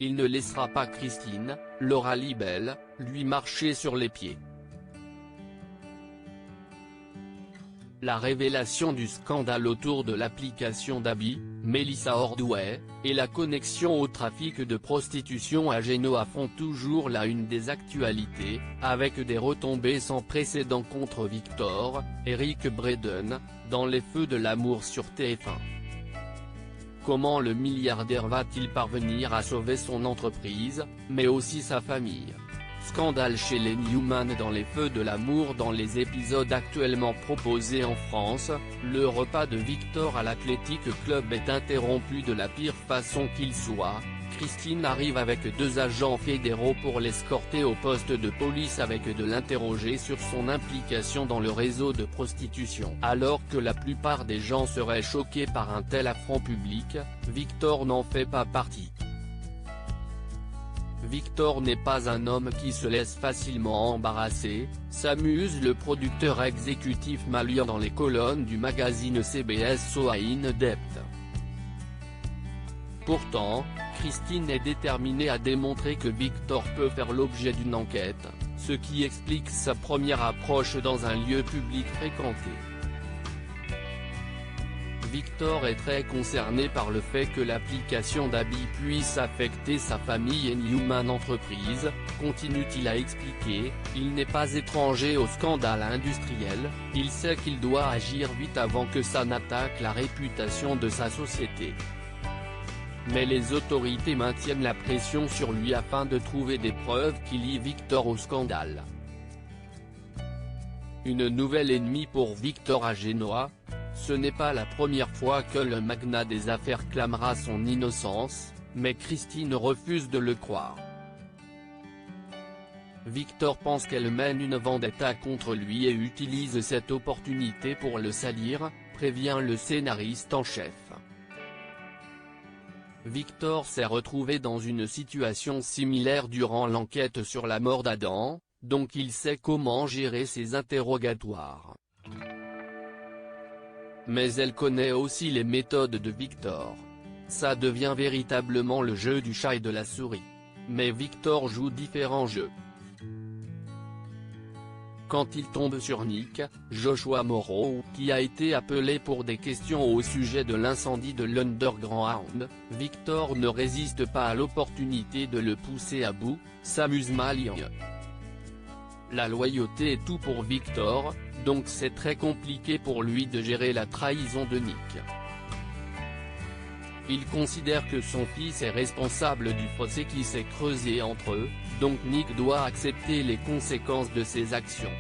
il ne laissera pas Christine, Laura Libelle, lui marcher sur les pieds. La révélation du scandale autour de l'application d'habits, Melissa Ordway, et la connexion au trafic de prostitution à Genoa font toujours la une des actualités, avec des retombées sans précédent contre Victor, Eric Braeden, dans les feux de l'amour sur TF1. Comment le milliardaire va-t-il parvenir à sauver son entreprise, mais aussi sa famille? Scandale chez les Newman dans les feux de l'amour. Dans les épisodes actuellement proposés en France, le repas de Victor à l'Athletic Club est interrompu de la pire façon qu'il soit. Christine arrive avec 2 agents fédéraux pour l'escorter au poste de police avec de l'interroger sur son implication dans le réseau de prostitution. Alors que la plupart des gens seraient choqués par un tel affront public, Victor n'en fait pas partie. Victor n'est pas un homme qui se laisse facilement embarrasser, s'amuse le producteur exécutif malien dans les colonnes du magazine CBS So In Depth. Pourtant, Christine est déterminée à démontrer que Victor peut faire l'objet d'une enquête, ce qui explique sa première approche dans un lieu public fréquenté. Victor est très concerné par le fait que l'application d'habits puisse affecter sa famille et Newman Entreprises, continue-t-il à expliquer. Il n'est pas étranger au scandale industriel, il sait qu'il doit agir vite avant que ça n'attaque la réputation de sa société. Mais les autorités maintiennent la pression sur lui afin de trouver des preuves qui lient Victor au scandale. Une nouvelle ennemie pour Victor à Genoa. Ce n'est pas la première fois que le magnat des affaires clamera son innocence, mais Christine refuse de le croire. Victor pense qu'elle mène une vendetta contre lui et utilise cette opportunité pour le salir, prévient le scénariste en chef. Victor s'est retrouvé dans une situation similaire durant l'enquête sur la mort d'Adam, donc il sait comment gérer ses interrogatoires. Mais elle connaît aussi les méthodes de Victor. Ça devient véritablement le jeu du chat et de la souris. Mais Victor joue différents jeux. Quand il tombe sur Nick, Joshua Morrow, qui a été appelé pour des questions au sujet de l'incendie de l'Underground, Victor ne résiste pas à l'opportunité de le pousser à bout, s'amuse maligne. La loyauté est tout pour Victor, donc c'est très compliqué pour lui de gérer la trahison de Nick. Il considère que son fils est responsable du fossé qui s'est creusé entre eux, donc Nick doit accepter les conséquences de ses actions.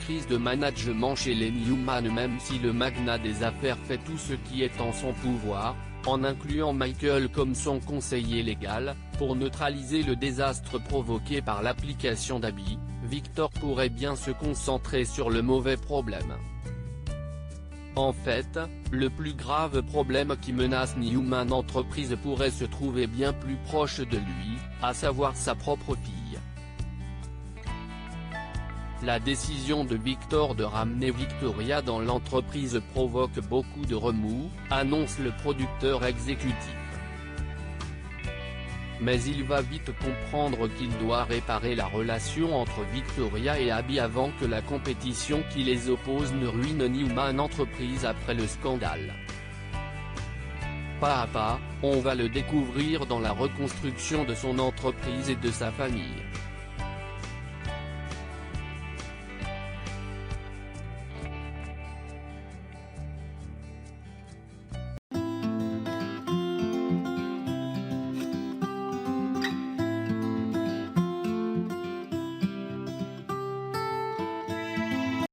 Crise de management chez les Newman. Même si le magnat des affaires fait tout ce qui est en son pouvoir, en incluant Michael comme son conseiller légal, pour neutraliser le désastre provoqué par l'application d'habits, Victor pourrait bien se concentrer sur le mauvais problème. En fait, le plus grave problème qui menace Newman Entreprises pourrait se trouver bien plus proche de lui, à savoir sa propre fille. La décision de Victor de ramener Victoria dans l'entreprise provoque beaucoup de remous, annonce le producteur exécutif. Mais il va vite comprendre qu'il doit réparer la relation entre Victoria et Abby avant que la compétition qui les oppose ne ruine Newman Entreprises après le scandale. Pas à pas, on va le découvrir dans la reconstruction de son entreprise et de sa famille.